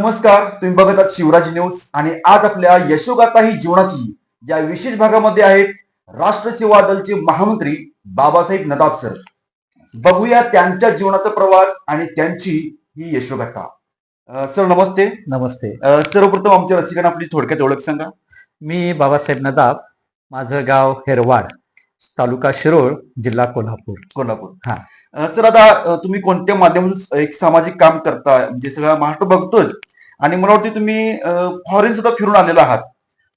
नमस्कार, तुम्ही बघत आहात शिवराज न्यूज आणि आज आपल्या यशोगाथा ही जीवनाची या विशेष भागामध्ये आहेत राष्ट्र सेवा दलचे महामंत्री बाबासाहेब नदाब सर. बघूया त्यांच्या जीवनाचा प्रवास आणि त्यांची ही यशोगाथा. सर नमस्ते. नमस्ते. सर्वप्रथम आमच्या रसिकांना आपली थोडक्यात ओळख सांगा. मी बाबासाहेब नदाब, माझं गाव हेरवाड, तालुका शिरोळ, जिल्हा कोल्हापूर. कोल्हापूर. हा. सर आता तुम्ही कोणत्या माध्यमातून एक सामाजिक काम करता, म्हणजे सगळा महाराष्ट्र बघतोच आणि मला वाटतं तुम्ही फॉरेन सुद्धा फिरून आलेला आहात.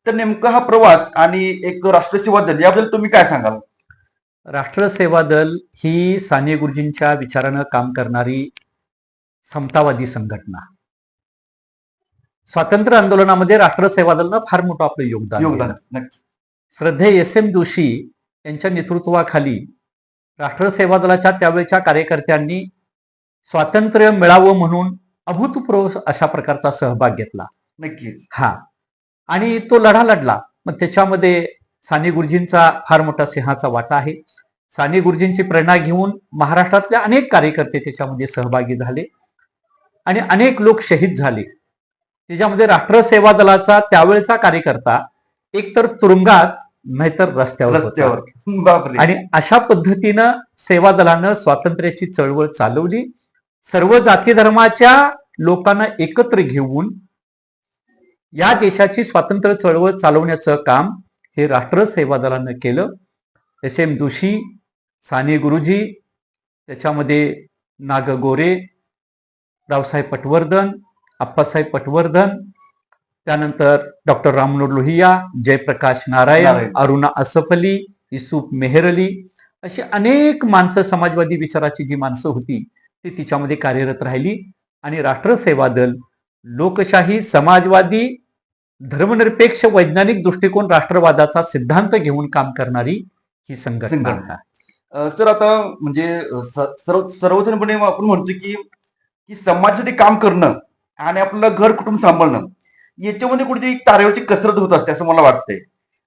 तर नेमका हा प्रवास आणि एक राष्ट्रीय सेवा दल याबद्दल तुम्ही काय सांगाल? राष्ट्र सेवा दल ही साने गुरुजींच्या विचारानं काम करणारी समतावादी संघटना. स्वातंत्र्य आंदोलनामध्ये राष्ट्र सेवा दलनं फार मोठं आपलं योगदान दिलं. नक्की. श्रद्धेय एस.एम. जोशी यांच्या नेतृत्वाखाली राष्ट्र सेवा दलाच्या त्यावेळच्या कार्यकर्त्यांनी स्वातंत्र्य मिळावं म्हणून अभूतपूर्व अशा प्रकारचा सहभाग घेतला. नक्कीच. हा. आणि तो लढा लढला. मग त्याच्यामध्ये साने गुरुजींचा फार मोठा सिंहाचा वाटा आहे. साने गुरुजींची प्रेरणा घेऊन महाराष्ट्रातले अनेक कार्यकर्ते त्याच्यामध्ये सहभागी झाले आणि अनेक लोक शहीद झाले. त्याच्यामध्ये राष्ट्र सेवा दलाचा त्यावेळचा कार्यकर्ता एकतर तुरुंगात नाहीतर रस्त्यावर. बापरे. आणि अशा पद्धतीनं सेवा दलानं स्वातंत्र्याची चळवळ चालवली. सर्व जाती धर्माच्या लोकांना एकत्र घेऊन या देशाची स्वातंत्र्य चळवळ चालवण्याचं काम हे राष्ट्र सेवा दलानं केलं. एस.एम. जोशी, साने गुरुजी, त्याच्यामध्ये नाग गोरे, रावसाहेब पटवर्धन, आप्पासाहेब पटवर्धन, त्यानंतर डॉक्टर राम मनोहर लोहिया, जयप्रकाश नारायण, अरुणा असफ अली, युसुफ मेहर अली, अशी अनेक माणसं, समाजवादी विचाराची जी माणसं होती ती तिच्यामध्ये कार्यरत राहिली. आणि राष्ट्र सेवा दल लोकशाही, समाजवादी, धर्मनिरपेक्ष वैज्ञानिक दृष्टिकोन, राष्ट्रवादाचा सिद्धांत घेऊन काम करणारी ही संघटना. सर आता म्हणजे सर्वजणपणे आपण म्हणतो की समाजासाठी काम करणं आणि आपलं घर कुटुंब सांभाळणं याच्यामध्ये कुठेतरी तारेवरची कसरत होत असते असं मला वाटतंय.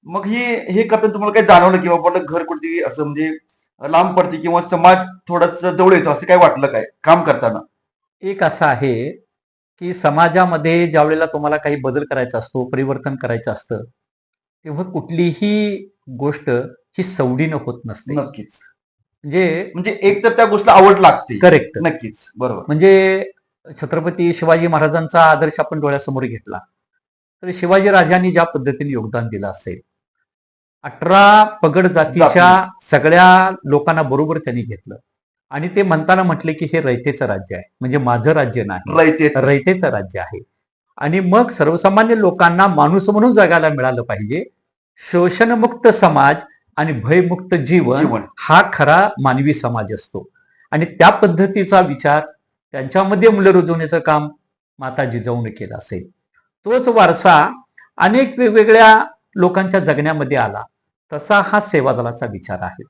मग हे करताना तुम्हाला काय जाणवलं की बाबा घर कुठेतरी असं म्हणजे लांब पडते किंवा समाज थोडस जवळ येतो असं काय वाटलं काय काम करताना? एक असं आहे की समाजामध्ये ज्या वेळेला तुम्हाला काही बदल करायचा असतो, परिवर्तन करायचं असतं, तेव्हा कुठलीही गोष्ट ही सवडीनं होत नसते. नक्कीच. म्हणजे एक तर त्या गोष्टीला आवड लागते. करेक्ट. नक्कीच. बरोबर. म्हणजे छत्रपती शिवाजी महाराजांचा आदर्श आपण डोळ्यासमोर घेतला तर शिवाजी राजांनी ज्या पद्धतीने योगदान दिलं असेल, 18 पगड जातीच्या सगळ्या लोकांना बरोबर त्यांनी घेतलं आणि ते म्हणताना म्हटले की हे रयतेचं राज्य आहे, म्हणजे माझं राज्य नाही, रयतेचं राज्य आहे. आणि मग सर्वसामान्य लोकांना माणूस म्हणून जगायला मिळालं पाहिजे. शोषणमुक्त समाज आणि भयमुक्त जीवन हा खरा मानवी समाज असतो. आणि त्या पद्धतीचा विचार त्यांच्यामध्ये मूल्य रुजवण्याचं काम माता जिजाऊने केलं असेल. तोच वारसा अनेक वेगवेगळ्या लोकांच्या जगण्यामध्ये आला. तसा हा सेवा दलाचा विचार आहे.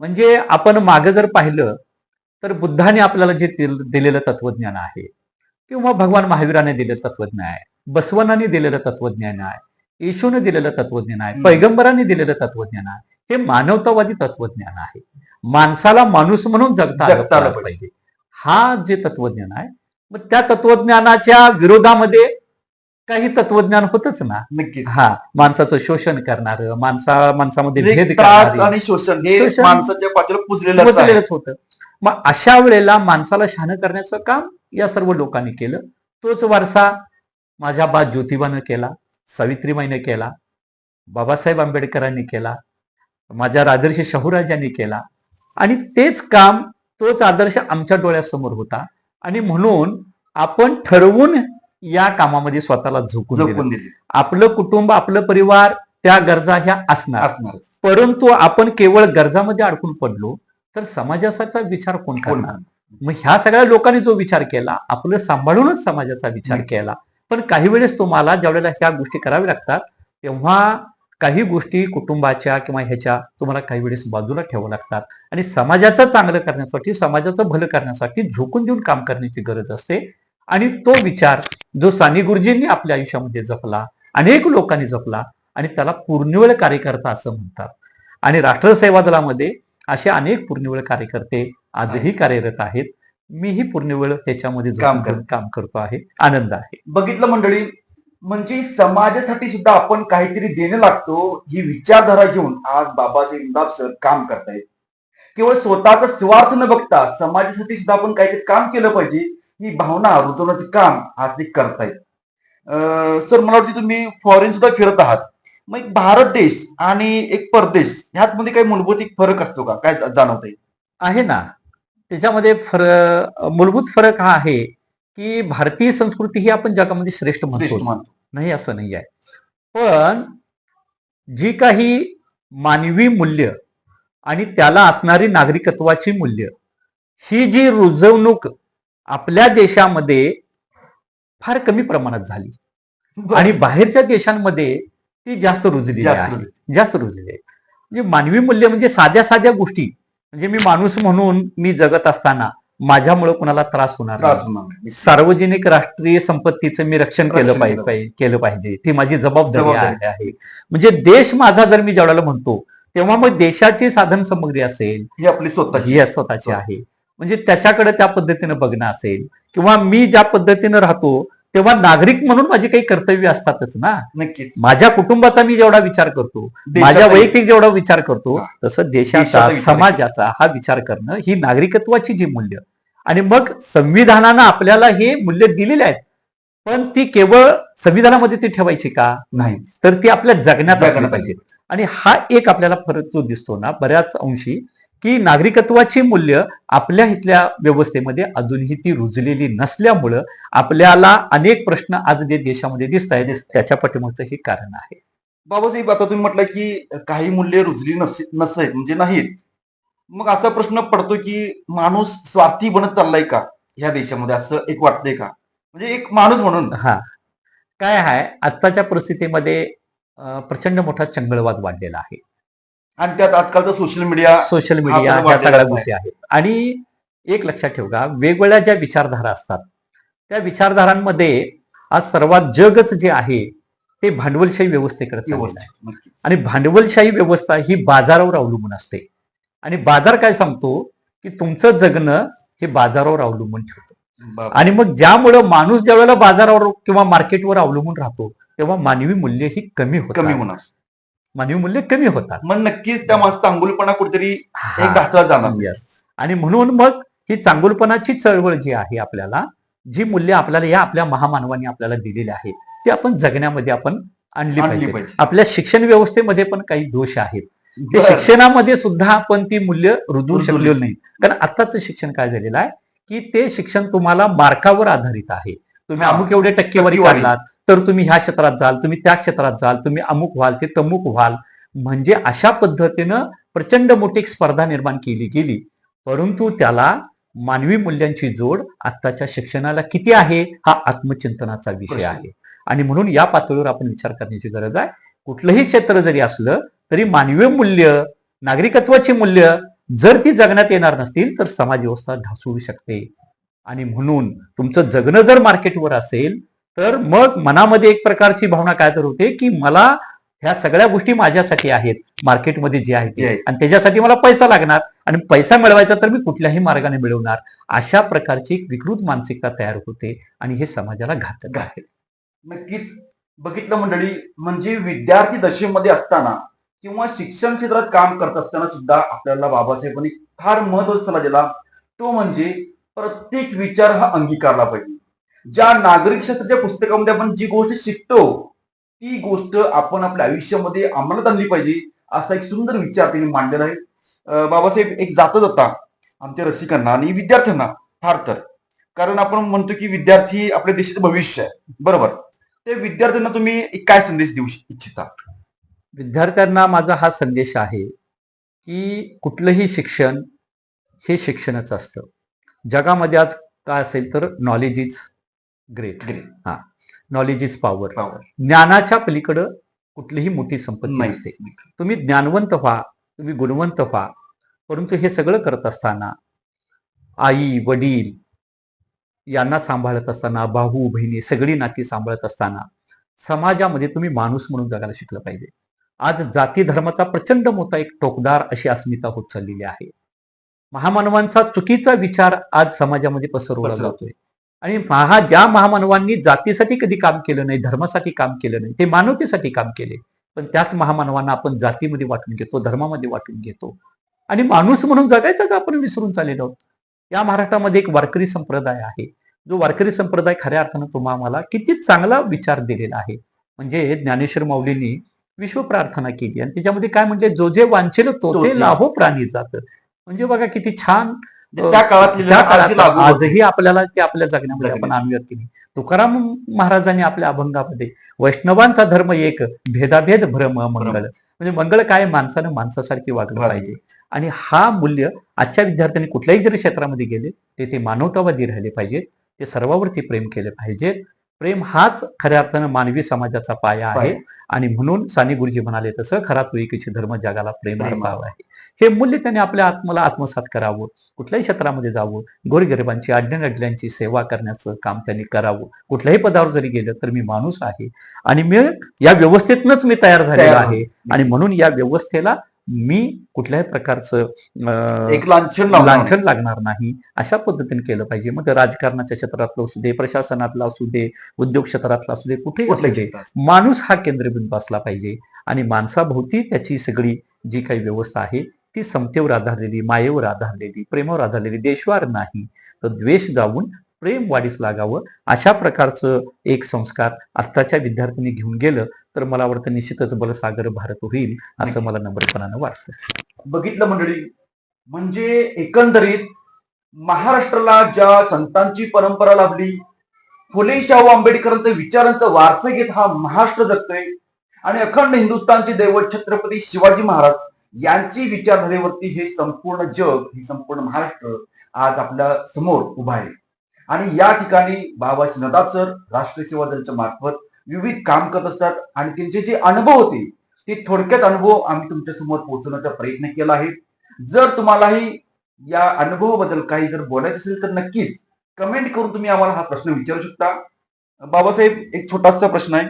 म्हणजे आपण मागे जर पाहिलं तर बुद्धाने आपल्याला जे दिलेलं तत्वज्ञान आहे किंवा भगवान महावीराने दिलेलं तत्वज्ञान आहे, बसवनाने दिलेलं तत्वज्ञान आहे, येशूने दिलेलं तत्वज्ञान आहे, पैगंबरांनी दिलेलं तत्वज्ञान आहे, हे मानवतावादी तत्वज्ञान आहे. माणसाला माणूस म्हणून जगता आलं पाहिजे, हा जे तत्वज्ञान आहे. मग त्या तत्वज्ञानाच्या विरोधामध्ये काही तत्वज्ञान होतच ना. नक्कीच. हा. माणसाचं शोषण करणारं, माणसामध्ये भेद त्रास आणि शोषण हे माणसाच्या पाठीला पुजलेलंच होतं. मग अशा वेळेला माणसाला शहाणं करण्याचं काम या सर्व लोकांनी केलं. तोच वारसा माझ्या बा ज्योतिबानं केला, सावित्रीबाईनं केला, बाबासाहेब आंबेडकरांनी केला, माझ्या राजर्षी शाहूराजांनी केला. आणि तेच काम, तोच आदर्श आमच्या डोळ्यासमोर होता. आणि म्हणून आपण ठरवून या कामामध्ये स्वतःला झोकून दिले. आपलं कुटुंब, आपलं परिवार, त्या गरजा ह्या असणार, परंतु आपण केवळ गरजामध्ये अडकून पडलो तर समाजाचा विचार कोण करणार? मग ह्या सगळ्या लोकांनी जो विचार केला, आपलं सांभाळूनच समाजाचा विचार केला. पण काही वेळेस तुम्हाला ज्यावेळेला ह्या गोष्टी कराव्या लागतात तेव्हा काही गोष्टी कुटुंबाच्या किंवा ह्याच्या तुम्हाला काही वेळेस बाजूला ठेवावं लागतात आणि समाजाचं चांगलं करण्यासाठी, समाजाचं भलं करण्यासाठी झोकून देऊन काम करण्याची गरज असते. आणि तो विचार जो साने गुरुजींनी आपल्या आयुष्यामध्ये जपला, अनेक लोकांनी जपला आणि त्याला पूर्णवेळ कार्यकर्ता असं म्हणतात. आणि राष्ट्र सेवा दलामध्ये असे अनेक पूर्णवेळ कार्यकर्ते आजही कार्यरत आहेत. मीही पूर्ण वेळ त्याच्यामध्ये काम झोकून काम करतो आहे, आनंद आहे. बघितलं मंडळी, म्हणजे समाजासाठी सुद्धा आपण काहीतरी देणं लागतो ही विचारधारा घेऊन आज बाबासाहेब मुंडाप सर काम करतायत. केवळ स्वतःचा स्वार्थ न बघता समाजासाठी सुद्धा आपण काहीतरी काम केलं पाहिजे ही भावना रुजवण्याचं काम आज ते करतायत. सर मला वाटतं तुम्ही फॉरेन सुद्धा फिरत आहात. मग एक भारत देश आणि एक परदेश ह्यात मध्ये काही मूलभूत एक फरक असतो का, काय जाणवत आहे ना, त्याच्यामध्ये मूलभूत फरक हा आहे की भारतीय संस्कृती ही आपण जगामध्ये श्रेष्ठ श्रेष्ठ म्हणतो, मानतो? नाही असं नाही आहे. पण जी काही मानवी मूल्य आणि त्याला असणारी नागरिकत्वाची मूल्य ही जी रुजवणूक आपल्या देशामध्ये फार कमी प्रमाणात झाली आणि बाहेरच्या देशांमध्ये ती जास्त रुजलेली जास्त आहे, जास्त रुजलेली आहे. म्हणजे मानवी मूल्य म्हणजे साध्या साध्या गोष्टी, म्हणजे मी माणूस म्हणून मी जगत असताना माझ्यामुळे कोणाला त्रास होणार नाही. सार्वजनिक राष्ट्रीय संपत्तीचं मी रक्षण केलं पाहिजे, ती माझी जबाबदारी आहे. म्हणजे देश माझा जर मी जेवढ्याला म्हणतो तेव्हा मग देशाची साधन सामग्री असेल ही आपली स्वतःची आहे, म्हणजे त्याच्याकडे त्या पद्धतीनं बघणं असेल किंवा मी ज्या पद्धतीनं राहतो तेव्हा नागरिक म्हणून माझी काही कर्तव्य असतातच ना. नक्कीच माझ्या कुटुंबाचा मी जेवढा विचार करतो, माझ्या वैयक्तिक जेवढा विचार करतो, तसं देशाचा समाजाचा हा विचार करणं ही नागरिकत्वाची जी मूल्य. आणि मग संविधानानं आपल्याला हे मूल्य दिलेले आहेत, पण ती केवळ संविधानामध्ये ती ठेवायची का नाही, तर ती आपल्या जगण्यात असली पाहिजे. आणि हा एक आपल्याला फरक जो दिसतो ना बऱ्याच अंशी, की नागरिकत्वाची मूल्य आपल्या इथल्या व्यवस्थेमध्ये अजूनही ती रुजलेली नसल्यामुळं आपल्याला अनेक प्रश्न आज देशामध्ये दिसत आहेत. त्याच्या पाठीमागचं हे कारण आहे. बाबासाहेब, आता तुम्ही म्हटलं की काही मूल्य रुजली नसत म्हणजे नाहीत, मग असा प्रश्न पडतो की माणूस स्वार्थी बनत चाललाय का ह्या देशामध्ये, असं एक वाटतंय का, म्हणजे एक माणूस म्हणून? हा, काय आहे, आत्ताच्या परिस्थितीमध्ये प्रचंड मोठा चंगळवाद वाढलेला आहे आणि त्यात आजकालचा सोशल मीडिया ह्या सगळ्या गोष्टी आहेत. आणि एक लक्षात ठेवा, वेगवेगळ्या ज्या विचारधारा असतात त्या विचारधारांमध्ये आज सर्वात जगच जे आहे ते भांडवलशाही व्यवस्थेकडे चाललेलं आहे. आणि भांडवलशाही व्यवस्था ही बाजारावर अवलंबून असते. आणि बाजार काय सांगतो की तुमचं जगणं हे बाजारावर अवलंबून ठेवतं. आणि मग ज्यामुळं माणूस ज्या वेळेला बाजारावर किंवा मार्केटवर अवलंबून राहतो तेव्हा मानवी मूल्य ही कमी होणार, मानवी मूल्य कमी होतात. मग नक्कीच त्या माणसाचा चांगुलपणा कुठेतरी एक ढासळत जाणार. आणि म्हणून मग ही चांगुलपणाची चळवळ जी आहे, आपल्याला जी मूल्य आपल्याला या आपल्या महामानवाने आपल्याला दिलेली आहे ती आपण जगण्यामध्ये आपण आणली पाहिजे. आपल्या शिक्षण व्यवस्थेमध्ये पण काही दोष आहेत, ते शिक्षणामध्ये सुद्धा आपण ती मूल्य रुजवू शकलो नाही. कारण आत्ताचं शिक्षण काय झालेलं आहे की ते शिक्षण तुम्हाला मार्कावर आधारित आहे. तुम्ही अमुक एवढे टक्केवारी काढलात तर तुम्ही ह्या क्षेत्रात जाल, तुम्ही त्या क्षेत्रात जाल, तुम्ही अमुक व्हाल, ते तमुक व्हाल. म्हणजे अशा पद्धतीनं प्रचंड मोठी स्पर्धा निर्माण केली गेली, परंतु त्याला मानवी मूल्यांची जोड आत्ताच्या शिक्षणाला किती आहे हा आत्मचिंतनाचा विषय आहे. आणि म्हणून या पातळीवर आपण विचार करण्याची गरज आहे. कुठलंही क्षेत्र जरी असलं तरी मानवी मूल्य, नागरिकत्वाची मूल्य जर ती जगण्यात येणार नसतील तर समाज व्यवस्था ढासळू शकते. आणि म्हणून तुमचं जगणं जर मार्केटवर असेल तर मग मनामध्ये एक प्रकारची भावना काय तर होते की मला ह्या सगळ्या गोष्टी माझ्यासाठी आहेत मार्केटमध्ये जे आहेत, आणि त्याच्यासाठी मला पैसा लागणार आणि पैसा मिळवायचा तर मी कुठल्याही मार्गाने मिळवणार. अशा प्रकारची एक विकृत मानसिकता तयार होते आणि हे समाजाला घातक आहे. नक्कीच बघितलं मंडळी, म्हणजे विद्यार्थी दशेमध्ये असताना किंवा शिक्षण क्षेत्रात काम करत असताना सुद्धा आपल्याला बाबासाहेबांनी फार महत्वाचा सल्ला दिला, तो म्हणजे प्रत्येक विचार हा अंगीकारला पाहिजे. ज्या नागरिक शास्त्राच्या पुस्तकामध्ये आपण जी गोष्ट शिकतो ती गोष्ट आपण आपल्या आयुष्यामध्ये अंमलात आणली पाहिजे, असा एक सुंदर विचार त्यांनी मांडलेला आहे. बाबासाहेब, एक जाता जाता आमच्या रसिकांना आणि विद्यार्थ्यांना फार तर, कारण आपण म्हणतो की विद्यार्थी आपल्या देशाचं भविष्य आहे, बरोबर, ते विद्यार्थ्यांना तुम्ही काय संदेश देऊ इच्छिता? विद्यार्थ्यांना माझा हा संदेश आहे की कुठलंही शिक्षण हे शिक्षणच असतं. जगामध्ये आज काय असेल तर नॉलेज इज ग्रेट. हा, नॉलेज इज पॉवर. ज्ञानाच्या पलीकडं कुठलीही मोठी संपत्ती नसते. तुम्ही ज्ञानवंत व्हा, तुम्ही गुणवंत व्हा, परंतु हे सगळं करत असताना आई वडील यांना सांभाळत असताना, भाऊ बहिणी सगळी नाती सांभाळत असताना समाजामध्ये तुम्ही माणूस म्हणून जगायला शिकलं पाहिजे. आज जाती धर्माचा प्रचंड मोठा एक टोकदार अशी अस्मिता होत चाललेली आहे. महामानवांचा चुकीचा विचार आज समाजामध्ये पसरवला पसरवला. जातोय. आणि ज्या महामानवांनी जातीसाठी कधी काम केलं नाही, धर्मासाठी काम केलं नाही, ते मानवतेसाठी काम केले, पण त्याच महामानवांना आपण जातीमध्ये वाटून घेतो, धर्मामध्ये वाटून घेतो आणि माणूस म्हणून जगायचाच आपण विसरून चाललेलो आहोत. या महाराष्ट्रामध्ये एक वारकरी संप्रदाय आहे, जो वारकरी संप्रदाय खऱ्या अर्थानं तुम्हाला किती चांगला विचार दिलेला आहे. म्हणजे ज्ञानेश्वर माऊलींनी विश्व प्रार्थना केली आणि त्याच्यामध्ये काय म्हणजे, जो जे वांछेल तो तो ते ते. लाभो प्राणी जात. म्हणजे बघा किती छान त्या काळात लिहिलेलं त्या आजही काळात लागू होतं. आजही आपल्याला ते आपल्या जगण्यामध्ये आपण जगण्यात. आणूयात की नाही. तुकाराम महाराजांनी आपल्या अभंगामध्ये वैष्णवांचा धर्म एक, भेदाभेद भ्रम मंगळ. म्हणजे मंगळ काय, माणसानं माणसासारखी वागलं वागलं. पाहिजे. आणि हा मूल्य आजच्या विद्यार्थ्यांनी कुठल्याही जरी क्षेत्रामध्ये गेले ते मानवतावादी राहिले पाहिजेत, ते सर्वावरती प्रेम केले पाहिजे. प्रेम हाच खऱ्या अर्थानं मानवी समाजाचा पाया आहे. आणि म्हणून साने गुरुजी म्हणाले तसं, खरा तो एकीचे धर्म जगाला प्रेम प्रेम आहे. हे मूल्य त्यांनी आपल्या आत्माला आत्मसात करावं, कुठल्याही क्षेत्रामध्ये जावं, गोरगरिबांची अडण्यांची सेवा करण्याचं काम त्यांनी करावं. कुठल्याही पदावर जरी गेलं तर मी माणूस आहे आणि मी या व्यवस्थेतनच मी तयार झालेलो आहे आणि म्हणून या व्यवस्थेला मी कुठल्याही प्रकारचं एक लांछन लावणार. लांछन लागणार नाही, अशा पद्धतीने केलं पाहिजे. मग ते राजकारणाच्या क्षेत्रातलं असू दे, प्रशासनातलं असू दे, उद्योग क्षेत्रातला असू दे, कुठेही असू कुठल्याही दे, क्षेत्रात. माणूस हा केंद्रबिंदू असला पाहिजे आणि माणसाभोवती त्याची सगळी जी काही व्यवस्था आहे ती समतेवर आधारलेली, मायेवर आधारलेली, प्रेमावर आधारलेली, देशवार नाही तर द्वेष जाऊन प्रेम वाढीस लागावं, अशा प्रकारचं एक संस्कार आत्ताच्या विद्यार्थ्यांनी घेऊन गेलं तर मला वाटतं निश्चितच बलसागर भारत होईल, असं मला नम्रपणानं वाटतं. बघितलं मंडळी, म्हणजे एकंदरीत महाराष्ट्राला ज्या संतांची परंपरा लाभली, फुले शाहू आंबेडकरांचं विचारांचं वारसा घेत हा महाराष्ट्र जगतोय आणि अखंड हिंदुस्थानचे दैवत छत्रपती शिवाजी महाराज यांची विचारधारेवरती हे संपूर्ण जग, हे संपूर्ण महाराष्ट्र आज आपल्या समोर उभा आहे. आणि या ठिकाणी बाबा नदाब सर राष्ट्रीय सेवा दलाच्या मार्फत विविध काम करत असतात आणि त्यांचे जे अनुभव होते ते थोडक्यात अनुभव आम्ही तुमच्या समोर पोहोचवण्याचा प्रयत्न केला आहे. जर तुम्हालाही या अनुभवाबद्दल काही जर बोलायचं असेल तर नक्कीच कमेंट करून तुम्ही आम्हाला हा प्रश्न विचारू शकता. बाबासाहेब, एक छोटासा प्रश्न आहे.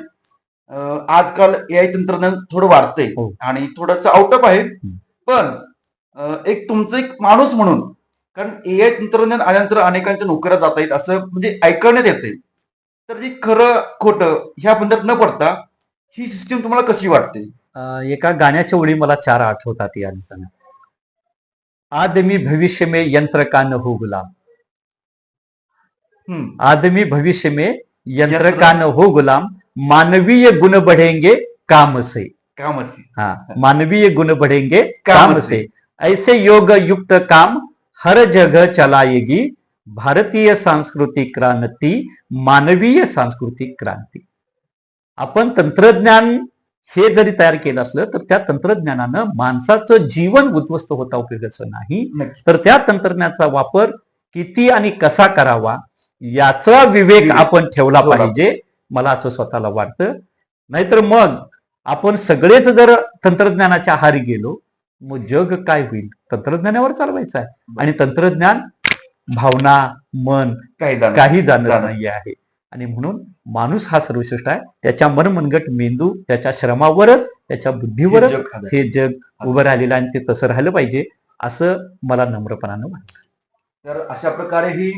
आजकाल एआय तंत्रज्ञान थोडं वाढतंय हो. आणि थोडंसं आउट ऑफ आहे, पण एक तुमचं एक माणूस म्हणून, कारण एआय तंत्रज्ञान आल्यानंतर अनेकांच्या नोकऱ्या जात आहेत असं म्हणजे ऐकण्यात येते, तर जी खरं खोटं ह्या बंधनात न पडता ही सिस्टीम तुम्हाला कशी वाटते? एका गाण्याच्या ओळी मला 4 आठवतात या निमित्तानं. आदमी भविष्य में यंत्र का न हो गुलाम, आदमी भविष्य में यंत्र का न हो गुलाम, मानवीय गुण बढ़ेंगे काम से. काम असे हाँ, मानवीय गुण बढ़ेंगे काम काम से. से. ऐसे योग युक्त काम हर जगह चलाएगी भारतीय सांस्कृतिक क्रांती, मानवीय सांस्कृतिक क्रांती. आपण तंत्रज्ञान हे जरी तयार केलं असलं तर त्या तंत्रज्ञानानं माणसाचं जीवन उद्ध्वस्त होता उपयोगाचं नाही, नक्की. तर त्या तंत्रज्ञानाचा वापर किती आणि कसा करावा याचा विवेक आपण ठेवला ठेवला पाहिजे, मला असं स्वतःला वाटतं. नाहीतर मग आपण सगळेच जर तंत्रज्ञानाच्या आहारी गेलो, मग जग काय होईल? तंत्रज्ञानावर चालवायचं आहे आणि तंत्रज्ञान भावना, मन काही जाणत नाही आहे. आणि म्हणून माणूस हा सर्वश्रेष्ठ आहे. त्याच्या मनमनगट मेंदू, त्याच्या श्रमावरच, त्याच्या बुद्धीवरच हे जग उभं राहिलेलं आहे आणि ते तसं राहिलं पाहिजे असं मला नम्रपणानं वाटतं. तर अशा प्रकारे ही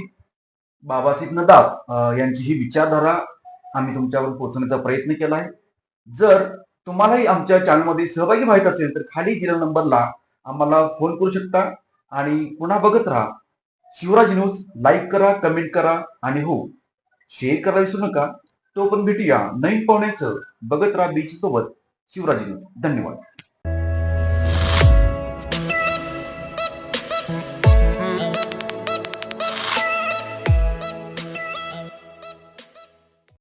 बाबासाहेब नदाब यांची ही विचारधारा आम्ही तुमच्यावर पोहोचवण्याचा प्रयत्न केला आहे. जर तुम्हालाही आमच्या चॅनलमध्ये सहभागी व्हायचं असेल तर खाली दिलेल्या नंबरला आम्हाला फोन करू शकता आणि पुन्हा बघत राहा शिवराज न्यूज. लाईक करा, कमेंट करा आणि हो, शेअर करायला विसरू नका. तो पण भेटूया नवीन पाहुण्यासह. बघत राहा बीच सोबत शिवराज न्यूज. धन्यवाद.